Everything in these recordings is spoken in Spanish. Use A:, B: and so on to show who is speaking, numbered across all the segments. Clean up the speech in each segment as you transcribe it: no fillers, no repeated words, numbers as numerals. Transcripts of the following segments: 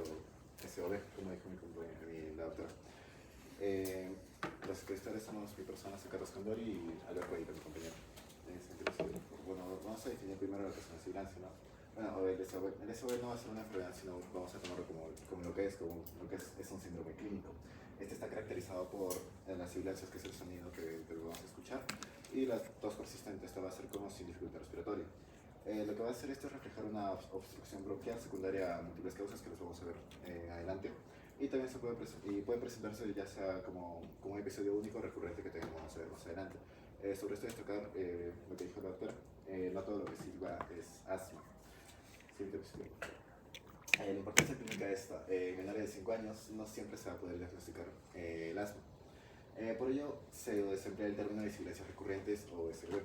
A: SOB, como dijo la doctora. Los escritores somos mi persona, soy Carlos Condori, y Alberto Guaita, mi compañero. Bueno, vamos a definir primero lo que es una sibilancia, ¿no? Bueno, el SOB no va a ser una enfermedad, sino vamos a tomarlo como lo que es un síndrome clínico. Este está caracterizado por las sibilancias, que es el sonido que vamos a escuchar, y la tos persistente. Esto va a ser como sin dificultad respiratoria. Lo que va a hacer esto es reflejar una obstrucción bronquial secundaria a múltiples causas que los vamos a ver adelante. Y también puede presentarse ya sea como un episodio único recurrente que tenemos a ver más adelante. Sobre esto destacar lo que dijo la doctora, no todo lo que silba es asma. Siguiente episodio. La importancia clínica de esta, menores de 5 años no siempre se va a poder diagnosticar el asma. Por ello se emplea el término de sibilancias recurrentes o SOB.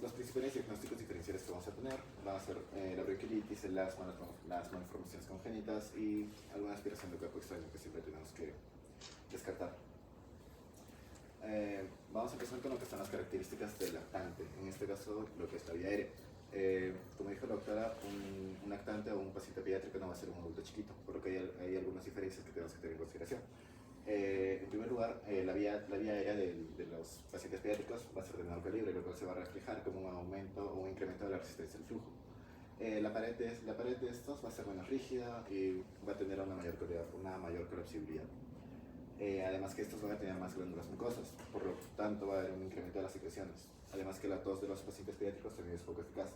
A: Los principales diagnósticos diferenciales que vamos a tener van a ser la bronquiolitis, el asma, las malformaciones congénitas y alguna aspiración de cuerpo extraño que siempre tenemos que descartar. Vamos a empezar con lo que son las características del lactante, en este caso lo que es la vía aérea. Como dijo la doctora, un lactante o un paciente pediátrico no va a ser un adulto chiquito, por lo que hay algunas diferencias que tenemos que tener en consideración. En primer lugar, la vía aérea de los pacientes pediátricos va a ser de menor calibre, lo cual se va a reflejar como un aumento o un incremento de la resistencia al flujo. La pared de estos va a ser menos rígida y va a tener una mayor colapsibilidad. Además que estos van a tener más glándulas mucosas, por lo tanto va a haber un incremento de las secreciones. Además que la tos de los pacientes pediátricos también es poco eficaz.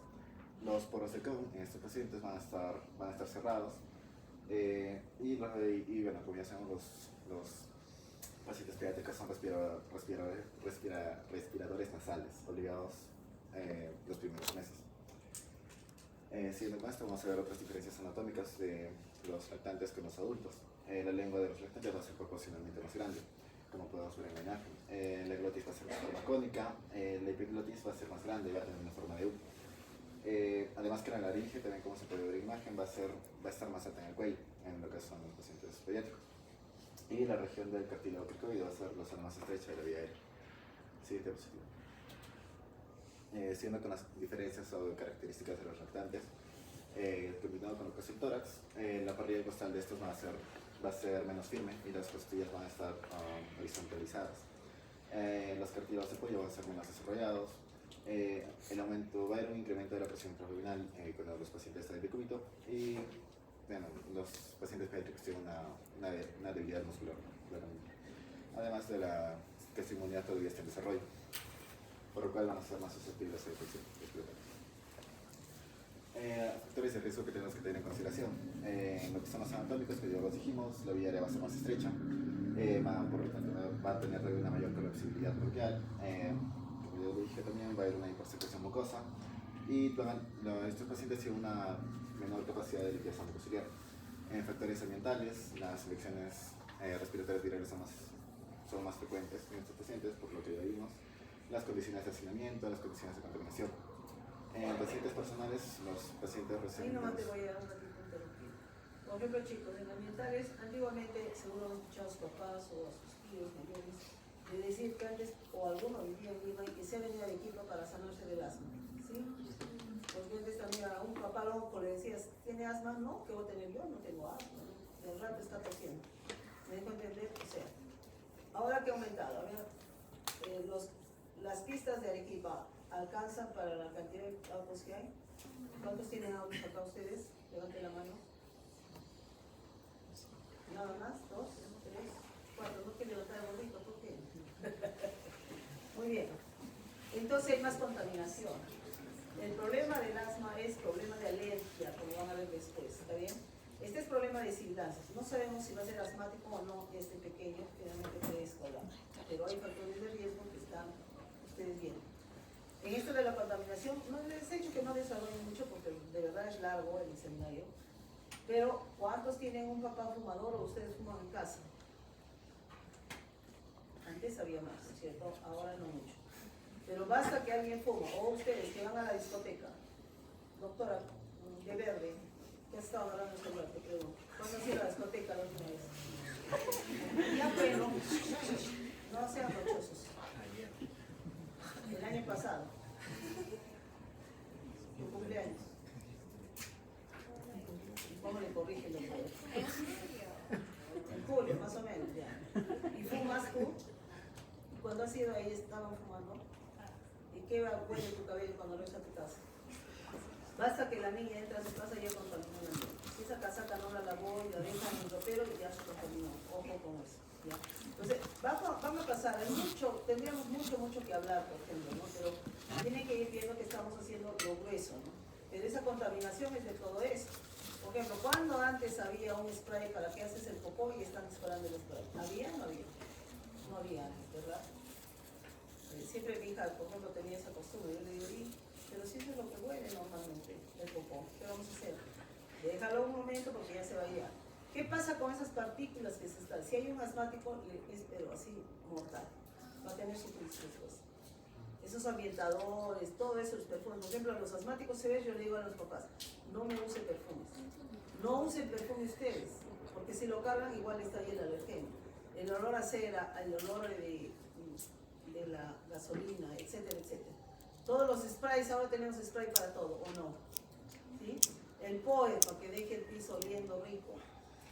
A: Los poros de Kohn en estos pacientes van a estar cerrados. Y bueno, como ya sabemos, los pacientes pediátricos son respiradores nasales, obligados los primeros meses. Siguiendo con esto, vamos a ver otras diferencias anatómicas de los lactantes con los adultos. La lengua de los lactantes va a ser proporcionalmente más grande, como podemos ver en la imagen. La glotis va a ser de forma cónica, la epiglotis va a ser más grande y va a tener una forma de U. Además que la laringe, también como se puede ver en la imagen, va a estar más alta en el cuello, en lo que son los pacientes pediátricos. Y la región del cartílago cricoide va a ser la zona más estrecha de la vía aérea. Siguiente diapositiva. Siguiendo con las diferencias o características de los lactantes, combinado con lo que es el tórax, la parrilla costal de estos va a ser menos firme y las costillas van a estar horizontalizadas. Los cartílagos de cuello van a ser menos desarrollados. Va a haber un incremento de la presión intraabdominal con los pacientes de decúbito, y bueno, los pacientes pediátricos tienen una debilidad muscular, claramente. Además de que su inmunidad todavía está en desarrollo, por lo cual van a ser más susceptibles a infección respiratoria. Factores de riesgo que tenemos que tener en consideración. Lo que son los anatómicos, que ya los dijimos, la vía aérea va a ser más estrecha, por lo tanto va a tener una mayor colapsibilidad bronquial. Como yo lo dije también, va a haber una hipersecución mucosa, y estos pacientes tienen una menor capacidad de liquidez mucociliar. Factores ambientales, las infecciones respiratorias virales son más frecuentes en estos pacientes, por lo que ya vimos. Las condiciones de hacinamiento, las condiciones de contaminación. En pacientes personales, los pacientes recién...
B: Ahí nomás te voy a dar un ratito interrumpido. Por ejemplo, chicos, en ambientales, antiguamente seguro han escuchado a sus papás o a sus tíos mayores de decir que antes, o alguno vivía en Lima, y que se ha venido a Arequipa para sanarse del asma, ¿sí? Porque antes también a un papá loco le decías, ¿tiene asma? No, ¿qué voy a tener yo? No tengo asma, ¿no? Del rato está tosiendo. ¿Me dejo entender? O sea, ahora que ha aumentado, a ver, las pistas de Arequipa alcanzan para la cantidad de autos que hay. ¿Cuántos tienen autos acá ustedes? Levanten la mano. Nada más, 2, 3, 4. No quiero levantar el gordito, ¿por qué? Muy bien. Entonces hay más contaminación. El problema del asma es problema de alergia, como van a ver después, ¿está bien? Este es problema de sibilancias. No sabemos si va a ser asmático o no este pequeño, finalmente crezca, pero hay factores de riesgo que están ustedes viendo. En esto de la contaminación, no les he dicho que no desarrollen mucho porque de verdad es largo el seminario, pero ¿cuántos tienen un papá fumador o ustedes fuman en casa? Antes había más, ¿cierto? Ahora no mucho. Pero basta que alguien fuma, o ustedes que van a la discoteca. Doctora, de verde, ¿qué has estado hablando este rato? Te pregunto. ¿Cuándo has ido a la discoteca la última vez? Ya bueno, no sean rochosos. El año pasado. Tu cumpleaños. ¿Cómo le corrige el doctor?
C: ¿En serio?
B: En julio, más o menos, ya. ¿Y fumas tú? Cuando has ido ahí estaban fumando. ¿Y qué huele tu cabello cuando regresas a tu casa? Basta que la niña entre a su casa y ya contaminó el ambiente. Si esa casaca no la lavó y la deja en el ropero, ya se contaminó. Ojo con eso. ¿Ya? Entonces, vamos a pasar. Tendríamos mucho que hablar, por ejemplo, ¿no? Pero tienen que ir viendo que estamos haciendo lo grueso, ¿no? Pero esa contaminación es de todo eso. Por ejemplo, ¿cuándo antes había un spray para que haces el popó y están disparando el spray? ¿Había o no había? No había antes, ¿verdad? Siempre mi hija, por ejemplo, tenía esa costumbre. Yo le digo, pero si eso es lo que huele normalmente, el popó, ¿qué vamos a hacer? Déjalo un momento porque ya se va a ir. ¿Qué pasa con esas partículas que se están? Si hay un asmático, es pero así mortal, va a tener su crisis después. Esos ambientadores, todo eso, los perfumes. Por ejemplo, a los asmáticos se ve, yo le digo a los papás, no me usen perfumes. No usen perfume ustedes, porque si lo cargan igual está ahí el alergeno. El olor a cera, el olor de la gasolina, etcétera, etcétera. Todos los sprays, ahora tenemos spray para todo, ¿o no? ¿Sí? El POE, para que deje el piso oliendo rico.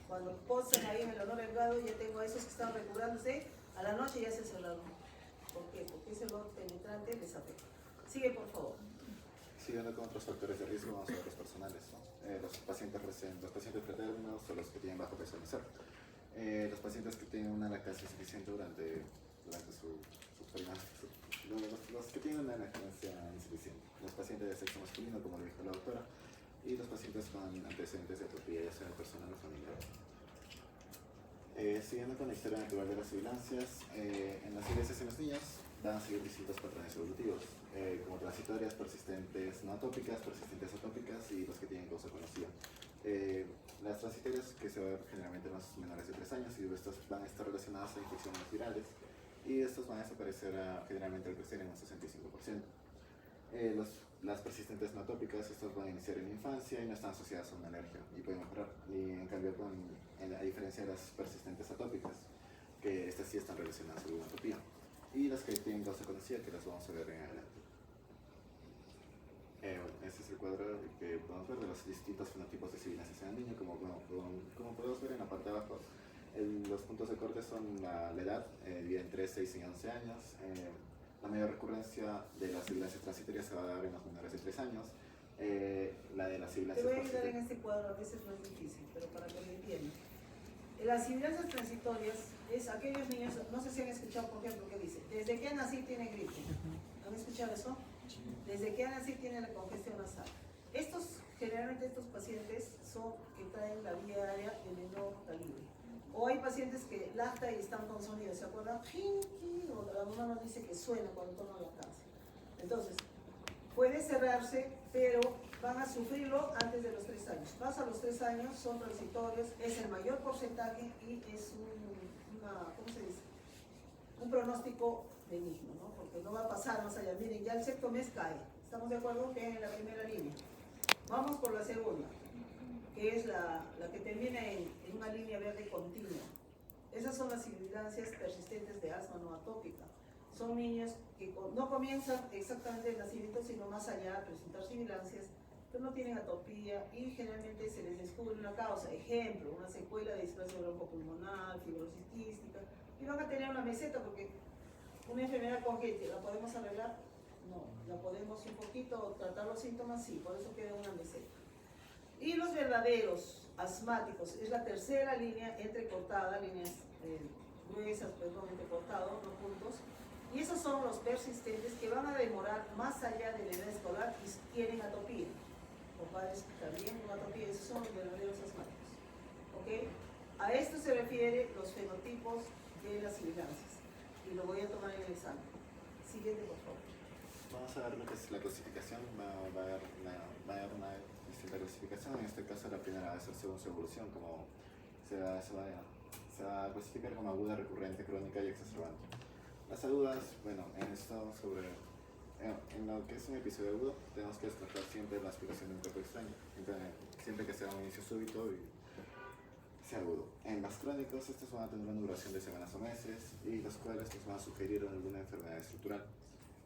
B: Cuando posan ahí en el olor delgado, ya tengo esos que están recurándose, a la noche ya se cerraron. ¿Por qué? Porque ese olor penetrante les afecta. Sigue, por favor.
A: Siguiendo con otros factores de riesgo, vamos a ver los personales, ¿no? Los pacientes pretérminos o los que tienen bajo peso inicial. Los pacientes que tienen una lactancia insuficiente durante su periodo, los que tienen una lactancia insuficiente, los pacientes de sexo masculino, como lo dijo la doctora, y los pacientes con antecedentes de atopía, ya sea personal o familiar. Siguiendo con la historia natural de las sibilancias, en las iglesias y en los niños van a seguir distintos patrones evolutivos, como transitorias, persistentes no atópicas, persistentes atópicas y los que tienen causa conocida. Las transitorias que se ven generalmente en los menores de 3 años y estas van a estar relacionadas a infecciones virales y estos van a desaparecer generalmente al crecer en un 65%. Las persistentes no atópicas, estas van a iniciar en la infancia y no están asociadas a una alergia y pueden mejorar. Y en cambio, a diferencia de las persistentes atópicas, que estas sí están relacionadas a alguna atopía. Y las que tienen causa conocida, que las vamos a ver en adelante. Bueno, este es el cuadro que podemos ver de los distintos fenotipos de sibilancias en el niño. Como podemos ver en la parte de abajo, los puntos de corte son la edad, divide en 3, 6 y 11 años. La mayor recurrencia de las sibilancias transitorias se va a dar en los menores de 3 años. La de las sibilancias
B: Te voy a ayudar en este cuadro, a veces no es difícil, pero para que lo entiendan. Las sibilancias transitorias es aquellos niños, no sé si han escuchado, por ejemplo, que dice, desde que nací tiene gripe. ¿Han escuchado eso? Desde que nací tiene la congestión nasal. Generalmente estos pacientes son que traen la vía aérea de menor calibre. O hay pacientes que lactan y están con sonido, ¿se acuerdan? O la mamá nos dice que suena cuando toman lactancia. Entonces, puede cerrarse, pero van a sufrirlo antes de los 3 años. Pasa a los 3 años, son transitorios, es el mayor porcentaje y es ¿cómo se dice? Un pronóstico benigno, ¿no? Porque no va a pasar más allá. Miren, ya el 6º mes cae. ¿Estamos de acuerdo? Que en la primera línea. Vamos por la segunda, que es la que termina en una línea verde continua. Esas son las sibilancias persistentes de asma no atópica. Son niños que no comienzan exactamente el nacimiento, sino más allá a presentar sibilancias, pero no tienen atopía y generalmente se les descubre una causa. Ejemplo, una secuela de displasia broncopulmonar, fibrosis quística, y van a tener una meseta porque una enfermedad congénita, ¿la podemos arreglar? No, la podemos un poquito tratar los síntomas, sí, por eso queda una meseta. Y los verdaderos asmáticos, es la tercera línea entrecortada, líneas gruesas, perdón, entrecortado, no puntos. Y esos son los persistentes que van a demorar más allá de la edad escolar y tienen atopía. O padres también con atopía, esos son los verdaderos asmáticos. ¿Ok? A esto se refiere los fenotipos de las sibilancias. Y lo voy a tomar en el examen. Siguiente, por favor.
A: Vamos a ver lo que es la clasificación. Va a haber una distinta clasificación. En este caso, la primera va a ser según su evolución, como se va a clasificar como aguda, recurrente, crónica y exacerbante. Las agudas, bueno, en lo que es un episodio agudo, tenemos que descartar siempre la explicación de un cuerpo extraño, siempre que sea un inicio súbito y sea agudo. En los crónicos, estos van a tener una duración de semanas o meses y los cuales pues, van a sugerir alguna enfermedad estructural.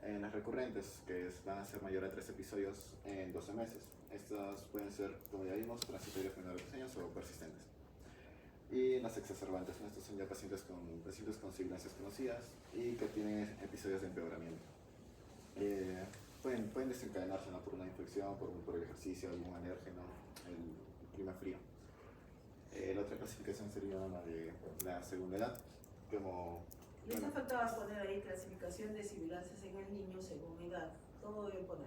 A: En las recurrentes, van a ser mayor a 3 episodios en 12 meses. Estos pueden ser, como ya vimos, transitorios menores de 3 y las exacerbantes. Estos son ya pacientes con sibilancias conocidas y que tienen episodios de empeoramiento. Pueden desencadenarse, ¿no?, por una infección, por el ejercicio, algún alérgeno, el clima frío. La otra clasificación sería la de la segunda edad.
B: Les ha faltado poner ahí clasificación de sibilancias en el niño según edad. Todo debe poner.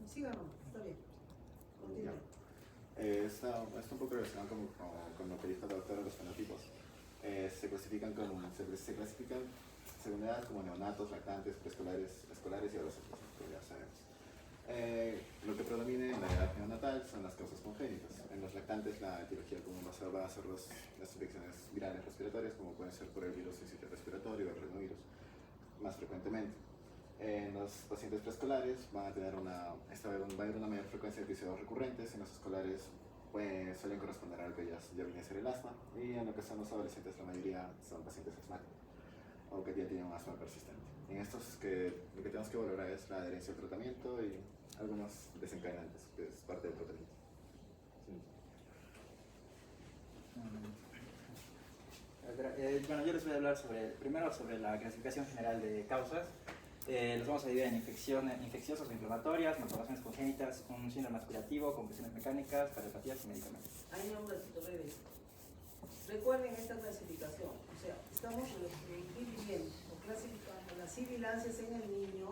B: Síganos, está bien. Continúe.
A: Está un poco relacionado con lo que dijo la doctora, los fenotipos. Se clasifican según edad como neonatos, lactantes, preescolares, escolares y adolescentes, como ya sabemos. Lo que predomina en la edad neonatal son las causas congénitas. En los lactantes la etiología común va a ser las infecciones virales respiratorias, como pueden ser por el virus sincitial respiratorio o el rinovirus, más frecuentemente. En los pacientes preescolares va a haber una mayor frecuencia de episodios recurrentes. En los escolares suelen corresponder a lo que ya viene a ser el asma, y en lo que son los adolescentes la mayoría son pacientes asmáticos o que ya tienen un asma persistente. En estos lo que tenemos que valorar es la adherencia al tratamiento y algunos desencadenantes, que es parte del tratamiento. Sí.
C: Bueno, yo les voy a hablar primero sobre la clasificación general de causas. Los vamos a dividir en infecciosas o inflamatorias, malformaciones congénitas, un síndrome aspirativo, compresiones mecánicas, cardiopatías y medicamentos.
B: Ahí no, un ratito, regresen. Recuerden esta clasificación, o sea, estamos dividiendo o clasificando las sibilancias en el niño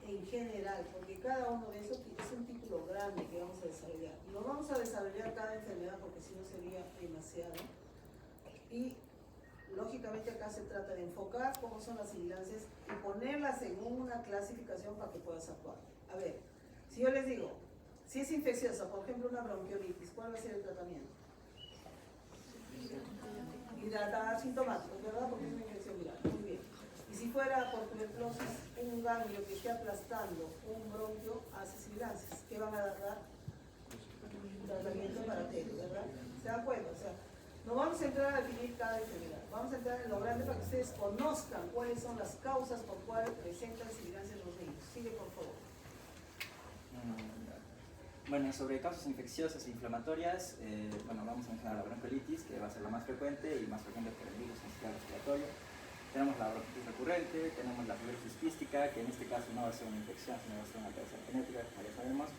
B: en general, porque cada uno de esos es un título grande que vamos a desarrollar. No vamos a desarrollar cada enfermedad porque si no sería demasiado. Y lógicamente acá se trata de enfocar cómo son las sibilancias y ponerlas en una clasificación para que puedas actuar. A ver, si yo les digo, si es infecciosa, por ejemplo una bronquiolitis, ¿cuál va a ser el tratamiento? Hidratar sintomáticos, ¿verdad? Porque es una infección viral. Muy bien. Y si fuera por tuberculosis, un ganglio que esté aplastando un bronquio hace sibilancias. ¿Qué van a dar? Tratamiento para tele, ¿verdad? ¿Se dan cuenta? O sea, no vamos a entrar a definir cada enfermedad, vamos a entrar en lo grande para que ustedes conozcan cuáles son las causas por cuales presentan sibilancias en los niños. Sigue, por favor.
C: Bueno, sobre causas infecciosas e inflamatorias, bueno, vamos a mencionar la bronquiolitis, que va a ser la más frecuente y más frecuente por el virus sincitial respiratorio. Tenemos la bronquitis recurrente, tenemos la fibrosis quística, que en este caso no va a ser una infección, sino va a ser una alteración genética, como ya sabemos.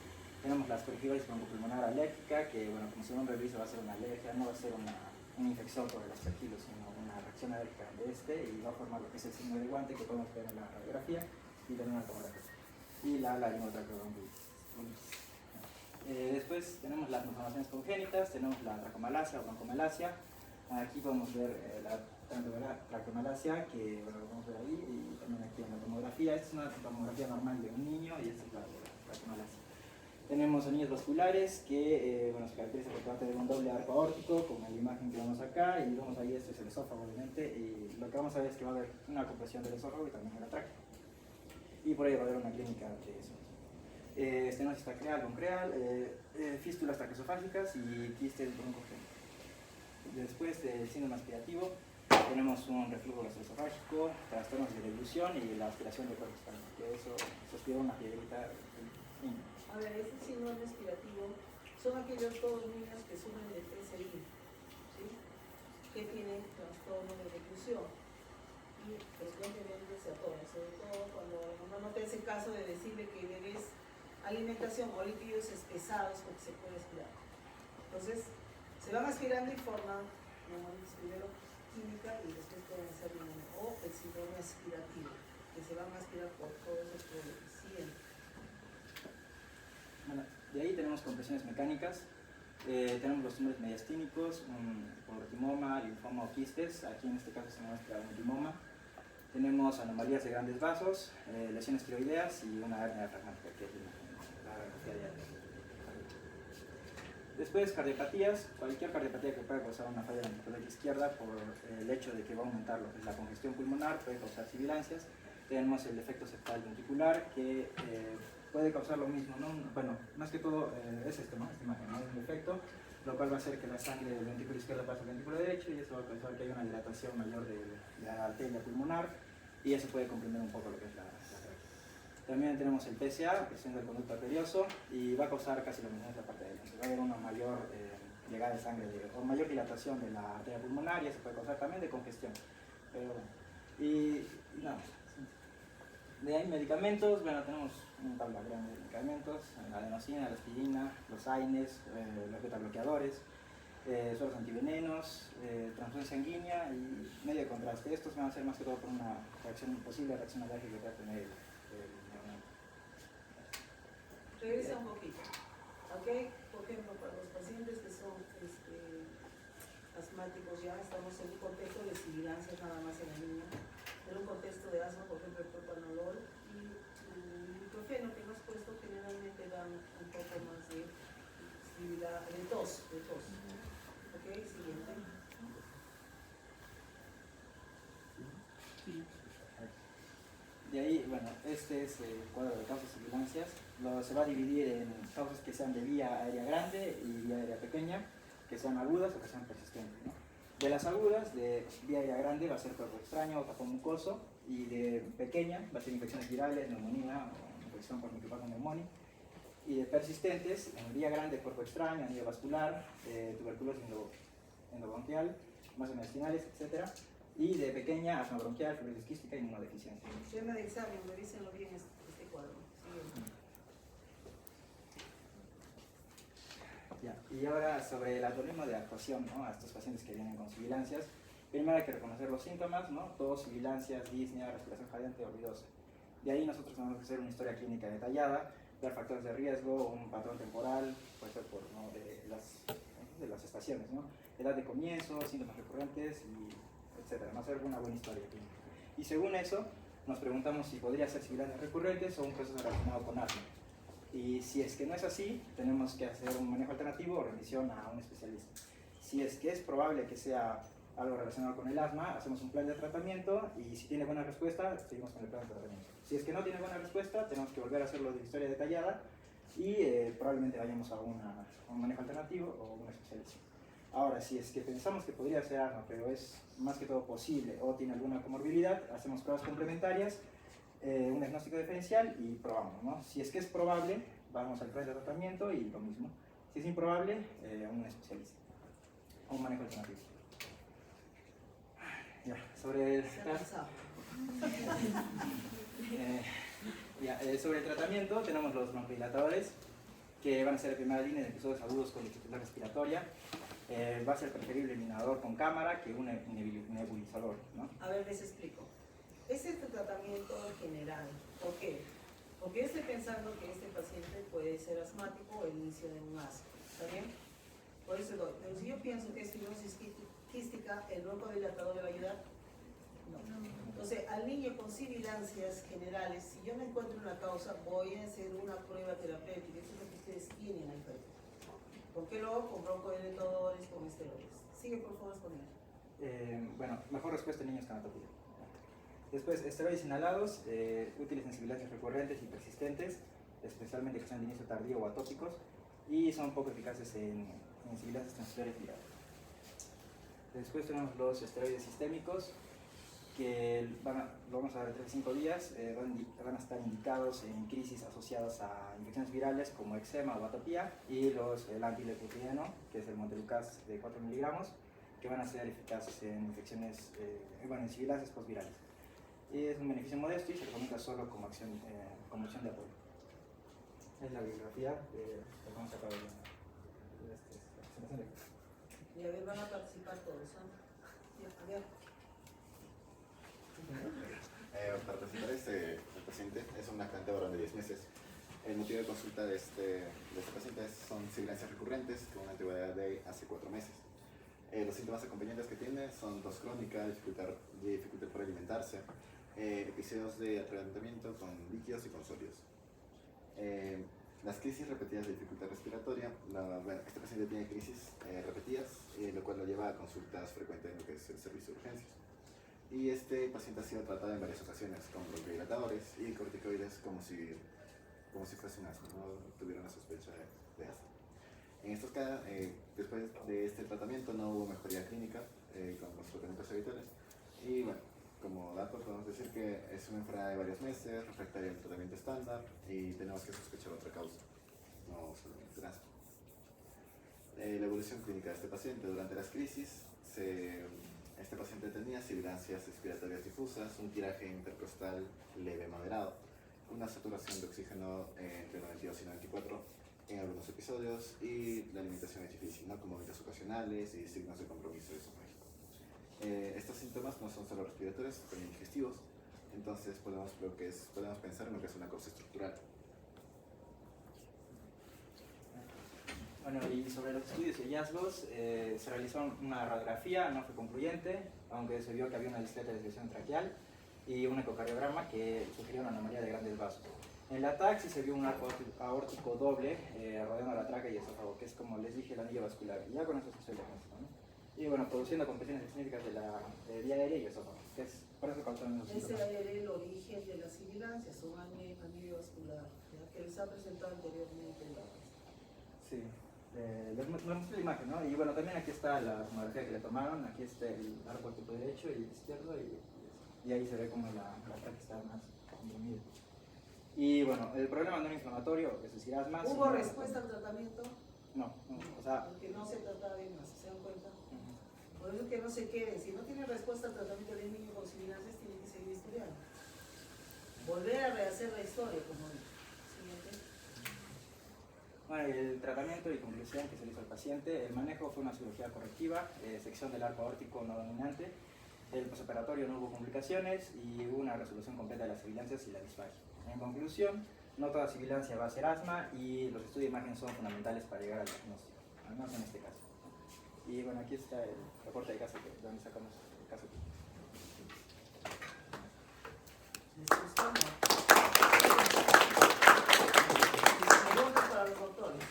C: Tenemos la aspergillosis broncopulmonar alérgica, que, bueno, como su nombre dice, va a ser una alergia, no va a ser una infección por el aspergillus, sino una reacción alérgica de y va a formar lo que es el signo de guante que podemos ver en la radiografía y también en la tomografía. Y la laringotraqueobronquitis. Después tenemos las malformaciones congénitas, tenemos la tracomalacia o broncomalacia. Aquí podemos ver la tracomalacia, que, bueno, lo podemos ver ahí, y también aquí en la tomografía. Esta es una tomografía normal de un niño y esta es la tracomalacia. Tenemos anillos vasculares que, bueno, se caracterizan por parte de un doble arco aórtico, como en la imagen que vemos acá, y vemos ahí, este es el esófago, obviamente, y lo que vamos a ver es que va a haber una compresión del esófago y también de la tráquea. Y por ahí va a haber una clínica de eso. Estenosis traqueal, broncreal, fístulas traqueosofágicas y quistes broncogénicos. Después del síndrome aspirativo, tenemos un reflujo gastroesofágico, trastornos de deglución y la aspiración de cuerpos calmos, que eso se aspira una piedrita.
B: A ver, este síndrome aspirativo son aquellos todos niños que sufren de TSI, ¿sí? Que tienen trastorno de deglución y frecuentemente se atoran, sobre todo cuando la mamá no te hace caso de decirle que le des alimentación o líquidos pesados porque se puede aspirar. Entonces, se van aspirando y forman neumonías primero química y después pueden ser neumonía, o el síndrome aspirativo, que se van a aspirar por todos esos problemas. Siguiente.
C: Bueno, de ahí tenemos compresiones mecánicas, tenemos los tumores mediastínicos, un porotimoma, linfoma o quistes, aquí en este caso se muestra un limoma. Tenemos anomalías de grandes vasos, lesiones tiroideas y una hernia diafragmática, que es la radiografía diaria. Después, cardiopatías, cualquier cardiopatía que pueda causar una falla de la ventricular izquierda por el hecho de que va a aumentar lo que es la congestión pulmonar, puede causar sibilancias. Tenemos el defecto septal ventricular, que puede causar lo mismo, ¿no? Bueno, más que todo es esto, ¿no? Esta imagen, ¿no? Es un defecto, lo cual va a hacer que la sangre del ventrículo izquierdo pase al ventrículo derecho y eso va a causar que haya una dilatación mayor de la arteria pulmonar y eso puede comprimir un poco lo que es la tráquea. También tenemos el PSA, presión del conducto arterioso, y va a causar casi lo mismo en esta parte de adelante. Va a haber una mayor llegada de sangre o mayor dilatación de la arteria pulmonar, y eso puede causar también de congestión. Pero bueno, y nada más. De ahí medicamentos, bueno, tenemos una tabla grande de medicamentos: la adenosina, la aspirina, los AINES, los beta-bloqueadores, sueros antivenenos, transfusión sanguínea y medio de contraste. Estos van a ser más que todo por una posible reacción alérgica que pueda tener el neonato.
B: Regresa un poquito, ¿ok? Por ejemplo, para los pacientes que son asmáticos, ya estamos en un contexto de sibilancia nada más en la niña, en un contexto de asma, por ejemplo, el propanolol y el ibuprofeno que hemos puesto generalmente dan un poco más de tos. ¿Ok? Siguiente.
C: De ahí, bueno, este es el cuadro de causas y sibilancias. Se va a dividir en causas que sean de vía aérea grande y vía aérea pequeña, que sean agudas o que sean persistentes, ¿no? De las agudas, de vía aérea grande va a ser cuerpo extraño o tapón mucoso, y de pequeña va a ser infecciones virales, neumonía o infección por micoplasma pneumoniae. Y de persistentes, en vía grande, cuerpo extraño, anillo vascular, tuberculosis endobronquial, masas mediastinales, etc. Y de pequeña, asma bronquial, fibrosis quística y inmunodeficiencia.
B: Tema de examen, revísenlo bien este cuadro. Siguiente.
C: Ya. Y ahora sobre el algoritmo de actuación, ¿no?, a estos pacientes que vienen con sibilancias. Primero hay que reconocer los síntomas, ¿no? Tos, sibilancias, disnea, respiración jadeante o ruidosa. De ahí nosotros tenemos que hacer una historia clínica detallada, ver factores de riesgo, un patrón temporal, puede ser por, ¿no?, de las estaciones, ¿no?, edad de comienzo, síntomas recurrentes, y etcétera, ¿no?, hacer una buena historia clínica. Y según eso, nos preguntamos si podría ser sibilancias recurrentes o un proceso relacionado con asma. Y si es que no es así, tenemos que hacer un manejo alternativo o remisión a un especialista. Si es que es probable que sea algo relacionado con el asma, hacemos un plan de tratamiento, y si tiene buena respuesta, seguimos con el plan de tratamiento. Si es que no tiene buena respuesta, tenemos que volver a hacerlo de historia detallada y probablemente vayamos a un manejo alternativo o un especialista. Ahora, si es que pensamos que podría ser asma, pero es más que todo posible o tiene alguna comorbilidad, hacemos pruebas complementarias, un diagnóstico diferencial y probamos, ¿no? Si es que es probable, vamos al plan de tratamiento y lo mismo. Si es improbable, un especialista o un manejo alternativo. Ya, sobre el sobre el tratamiento, tenemos los broncodilatadores, que van a ser de primera línea en episodios agudos con dificultad respiratoria. Va a ser preferible el inhalador con cámara que un nebulizador, ¿no?
B: A ver, les explico. Este es el tratamiento general. ¿Por qué? Porque yo estoy pensando que este paciente puede ser asmático o el inicio de un asma. ¿Está bien? Por eso doy. Pero si yo pienso que es fibrosis quística, ¿el broncodilatador le va a ayudar? No. Entonces, al niño con sibilancias generales, si yo no encuentro una causa, voy a hacer una prueba terapéutica. Eso es lo que ustedes tienen ahí. ¿Con qué lo hago? Con broncodilatadores, con esteroides. Sigue, por favor, responder.
C: Bueno, mejor respuesta en niños con atopía. Después, esteroides inhalados, útiles en sibilancias recurrentes y persistentes, especialmente que sean de inicio tardío o atópicos, y son poco eficaces en sibilancias transitorias virales. Después tenemos los esteroides sistémicos, que lo vamos a dar de 3 a 5 días, van a estar indicados en crisis asociadas a infecciones virales como eczema o atopía, y el antilepurideno, que es el montelukast de 4 miligramos, que van a ser eficaces en infecciones, en sibilancias postvirales. Y es un beneficio modesto y se recomienda solo como opción de apoyo. Es la bibliografía que vamos a acabar de la presentación.
B: Y a ver, van a participar todos, ¿no? A ver.
A: Para presentar el paciente es un lactante varón de 10 meses. El motivo de consulta de este paciente son sibilancias recurrentes con una antigüedad de hace 4 meses. Los síntomas acompañantes que tiene son tos crónica, dificultad para alimentarse, episodios de atragantamiento con líquidos y con sólidos. Las crisis repetidas de dificultad respiratoria, este paciente tiene crisis repetidas, lo cual lo lleva a consultas frecuentes en lo que es el servicio de urgencias. Y este paciente ha sido tratado en varias ocasiones con broncodilatadores y corticoides como si fuese un asma, no tuviera una sospecha de asma. En estos casos, después de este tratamiento no hubo mejoría clínica con los tratamientos habituales. Y bueno, como dato podemos decir que es una enfermedad de varios meses, refractaria al tratamiento estándar y tenemos que sospechar otra causa, no solamente el asma. La evolución clínica de este paciente durante las crisis, este paciente tenía sibilancias expiratorias difusas, un tiraje intercostal leve moderado, una saturación de oxígeno entre 92 y 94 en algunos episodios y la alimentación es difícil, ¿no? Con movimientos ocasionales y signos de compromiso esofágico. Estos síntomas no son solo respiratorios, son también digestivos, entonces podemos pensar en lo que es una causa estructural.
C: Bueno, y sobre los estudios y hallazgos, se realizó una radiografía, no fue concluyente, aunque se vio que había una discreta desviación traqueal y un ecocardiograma que sugería una anomalía de grandes vasos. En la taxi se vio un arco aórtico doble rodeando la tráquea y esófago, que es, como les dije, el anillo vascular. Y ya con eso se suele diagnóstico, ¿no? Y bueno, produciendo compresiones excéntricas de la vía aérea y esófago, que es por eso causan los
B: Ese
C: síntomas.
B: era el origen de la sibilancia, son anillo vascular, ¿ya? Que les ha presentado anteriormente en la
C: Sí, les mostré la imagen, ¿no? Y bueno, también aquí está la tomografía que le tomaron, aquí está el arco tipo derecho y el izquierdo, y ahí se ve como la tráquea está más comprimida. Y bueno, el problema no era inflamatorio, es decir, asma.
B: ¿Hubo respuesta al tratamiento?
C: No, o sea...
B: Porque no se trataba bien más, ¿se dan cuenta? Por eso que no se queden, si no tiene respuesta al tratamiento de un niño con sibilancias, tiene que seguir estudiando. Volver a rehacer la historia, como digo. Siguiente.
C: Bueno, el tratamiento y conclusión que se le hizo al paciente, el manejo fue una cirugía correctiva, sección del arco aórtico no dominante, el postoperatorio no hubo complicaciones y hubo una resolución completa de las sibilancias y la disfagia. En conclusión, no toda sibilancia va a ser asma y los estudios de imagen son fundamentales para llegar al diagnóstico, al menos en este caso. Y bueno, aquí está el reporte de caso donde sacamos el caso.
B: Preguntas para los doctores.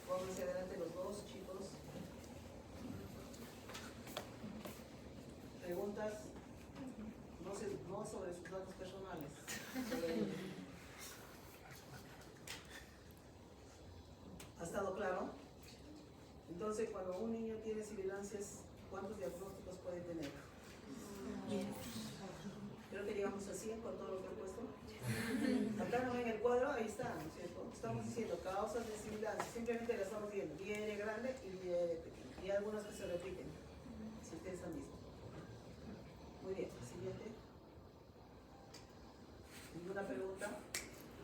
B: Pónganse adelante los dos, chicos. Preguntas, no sobre sus datos personales. ¿Ha estado claro? Entonces, cuando un niño tiene sibilancias, ¿cuántos diagnósticos puede tener? Creo que llegamos a 100 con todo lo que he puesto. Acá no ven el cuadro, ahí está, ¿no es cierto? Estamos diciendo causas de sibilancia, simplemente la estamos viendo, viene grande y viene pequeño. Y algunas que se repiten, si ustedes han visto. Muy bien, siguiente. ¿Ninguna pregunta?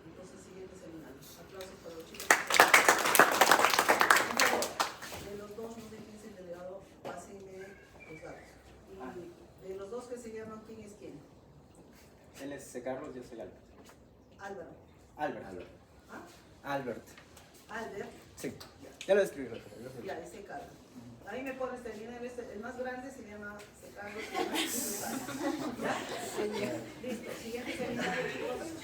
B: Entonces, siguiente seminario. Aplausos para los chicos. De los dos, no sé quién es el delegado, pásenme los datos. Y de los dos que se llaman, ¿quién es quién?
C: Él es Carlos, yo soy Albert.
B: Álvaro.
C: Albert.
B: ¿Ah?
C: Albert.
B: Albert.
C: Sí, ya lo escribí.
B: Ya, ese Carlos. Ahí me pones terminar, el más grande se llama Carlos.